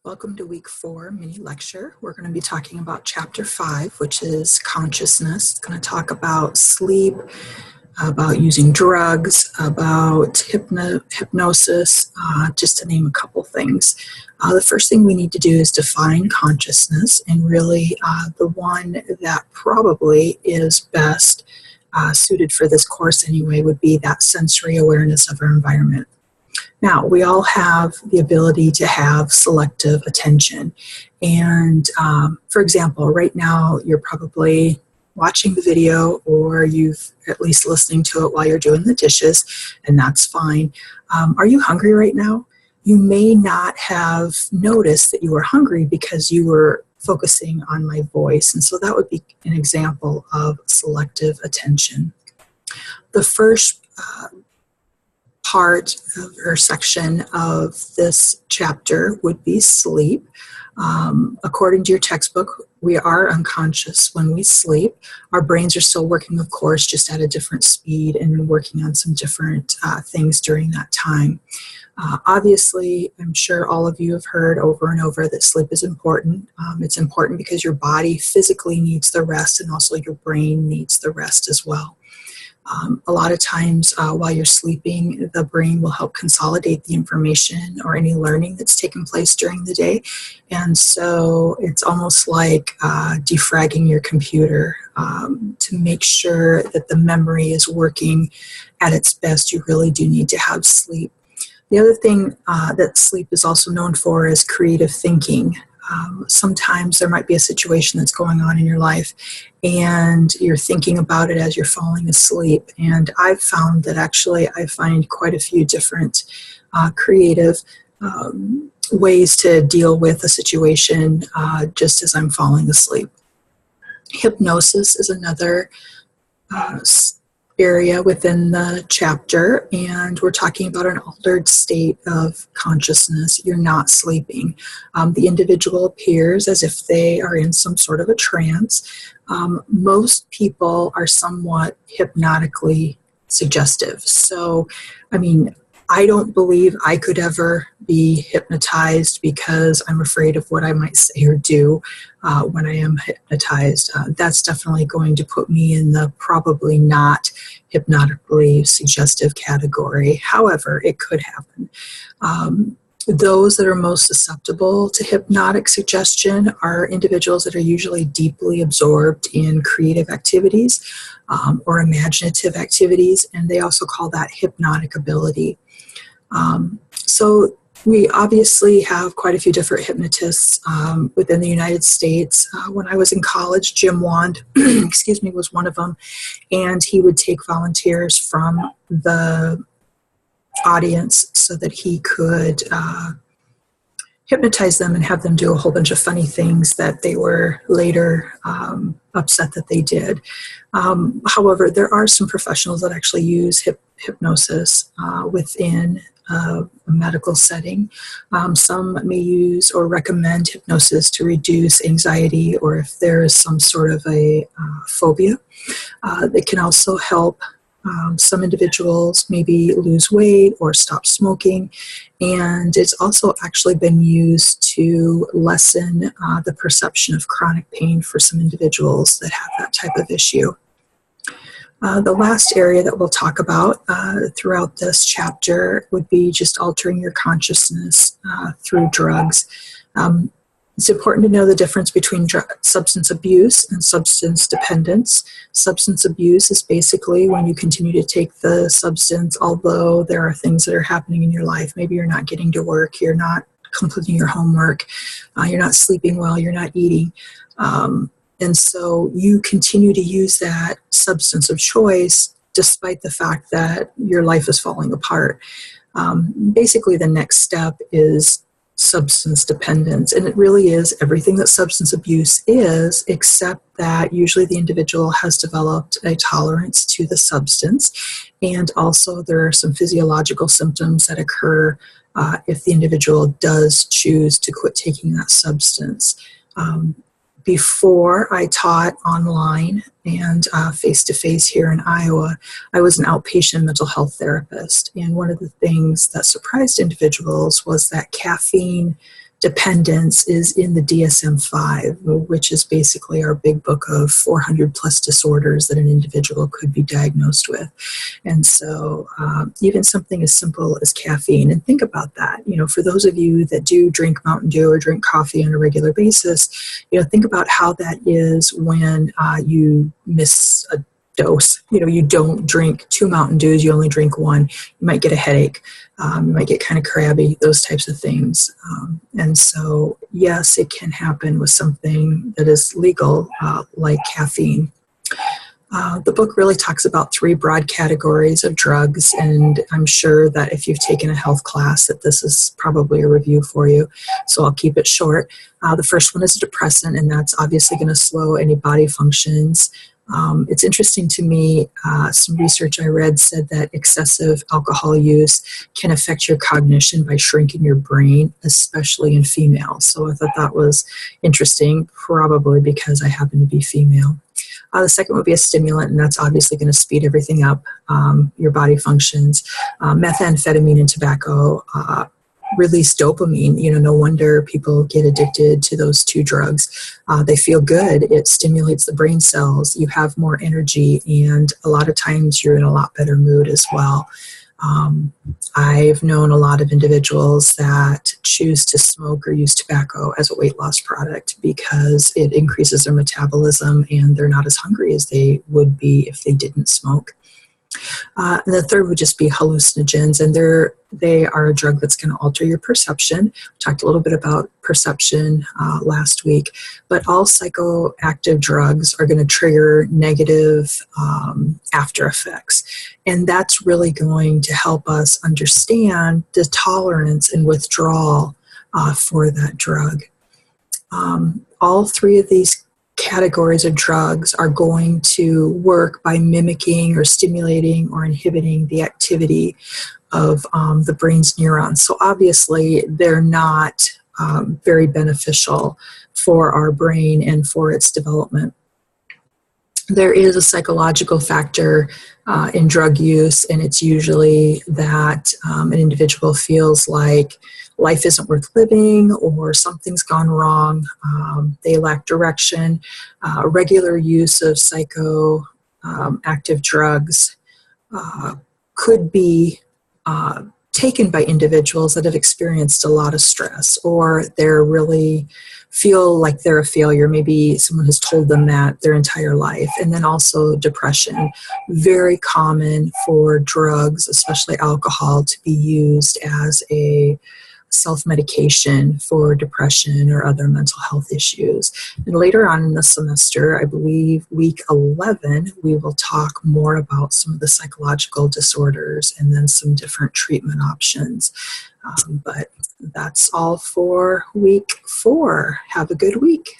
Welcome to week 4 mini lecture. We're going to be talking about chapter 5, which is consciousness. It's going to talk about sleep, about using drugs, about hypnosis, just to name a couple things. The first thing we need to do is define consciousness, and really the one that probably is best suited for this course anyway would be that sensory awareness of our environment. Now, we all have the ability to have selective attention. And for example, right now you're probably watching the video, or you've at least listening to it while you're doing the dishes, and that's fine. Are you hungry right now? You may not have noticed that you were hungry because you were focusing on my voice. And so that would be an example of selective attention. The first part or section of this chapter would be sleep. According to your textbook, we are unconscious when we sleep. Our brains are still working, of course, just at a different speed and working on some different things during that time. Obviously, I'm sure all of you have heard over and over that sleep is important. It's important because your body physically needs the rest, and also your brain needs the rest as well. A lot of times while you're sleeping, the brain will help consolidate the information or any learning that's taken place during the day. And so it's almost like defragging your computer to make sure that the memory is working at its best. You really do need to have sleep. The other thing that sleep is also known for is creative thinking. Sometimes there might be a situation that's going on in your life and you're thinking about it as you're falling asleep. And I've found that actually I find quite a few different creative ways to deal with a situation just as I'm falling asleep. Hypnosis is another area within the chapter, and we're talking about an altered state of consciousness. You're not sleeping. The individual appears as if they are in some sort of a trance. Most people are somewhat hypnotically suggestive. So, I don't believe I could ever be hypnotized because I'm afraid of what I might say or do when I am hypnotized. That's definitely going to put me in the probably not hypnotically suggestive category. However, it could happen. Those that are most susceptible to hypnotic suggestion are individuals that are usually deeply absorbed in creative activities or imaginative activities, and they also call that hypnotic ability. So we obviously have quite a few different hypnotists within the United States. When I was in college, Jim Wand, was one of them, and he would take volunteers from the audience so that he could hypnotize them and have them do a whole bunch of funny things that they were later upset that they did. However, there are some professionals that actually use hypnosis within a medical setting. Some may use or recommend hypnosis to reduce anxiety, or if there is some sort of a phobia. It can also help some individuals maybe lose weight or stop smoking, and it's also actually been used to lessen the perception of chronic pain for some individuals that have that type of issue. The last area that we'll talk about throughout this chapter would be just altering your consciousness through drugs. It's important to know the difference between substance abuse and substance dependence. Substance abuse is basically when you continue to take the substance, although there are things that are happening in your life. Maybe you're not getting to work, you're not completing your homework, you're not sleeping well, you're not eating. And so you continue to use that substance of choice despite the fact that your life is falling apart. Basically, the next step is substance dependence, and it really is everything that substance abuse is, except that usually the individual has developed a tolerance to the substance, and also there are some physiological symptoms that occur if the individual does choose to quit taking that substance. Before I taught online and face-to-face here in Iowa, I was an outpatient mental health therapist. And one of the things that surprised individuals was that caffeine dependence is in the DSM-5, which is basically our big book of 400 plus disorders that an individual could be diagnosed with. And so even something as simple as caffeine, and think about that, for those of you that do drink Mountain Dew or drink coffee on a regular basis, think about how that is when you miss a dose. You don't drink 2 Mountain Dews, you only drink 1. You might get a headache. You might get kind of crabby, those types of things. And so, yes, it can happen with something that is legal, like caffeine. The book really talks about 3 broad categories of drugs, and I'm sure that if you've taken a health class that this is probably a review for you, so I'll keep it short. The first one is a depressant, and that's obviously going to slow any body functions. It's interesting to me, some research I read said that excessive alcohol use can affect your cognition by shrinking your brain, especially in females. So I thought that was interesting, probably because I happen to be female. The second would be a stimulant, and that's obviously going to speed everything up, your body functions. Methamphetamine and tobacco release dopamine. No wonder people get addicted to those 2 drugs. They feel good. It stimulates the brain cells. You have more energy, and a lot of times you're in a lot better mood as well. I've known a lot of individuals that choose to smoke or use tobacco as a weight loss product because it increases their metabolism and they're not as hungry as they would be if they didn't smoke. And the third would just be hallucinogens, and they are a drug that's going to alter your perception. We talked a little bit about perception last week, but all psychoactive drugs are going to trigger negative after effects, and that's really going to help us understand the tolerance and withdrawal for that drug. All 3 of these categories of drugs are going to work by mimicking or stimulating or inhibiting the activity of the brain's neurons. So obviously they're not very beneficial for our brain and for its development. There is a psychological factor in drug use, and it's usually that an individual feels like life isn't worth living or something's gone wrong. They lack direction. Regular use of psychoactive drugs could be taken by individuals that have experienced a lot of stress, or they're really feel like they're a failure. Maybe someone has told them that their entire life. And then also depression. Very common for drugs, especially alcohol, to be used as a self-medication for depression or other mental health issues. And later on in the semester, I believe week 11, we will talk more about some of the psychological disorders and then some different treatment options. But that's all for week 4. Have a good week.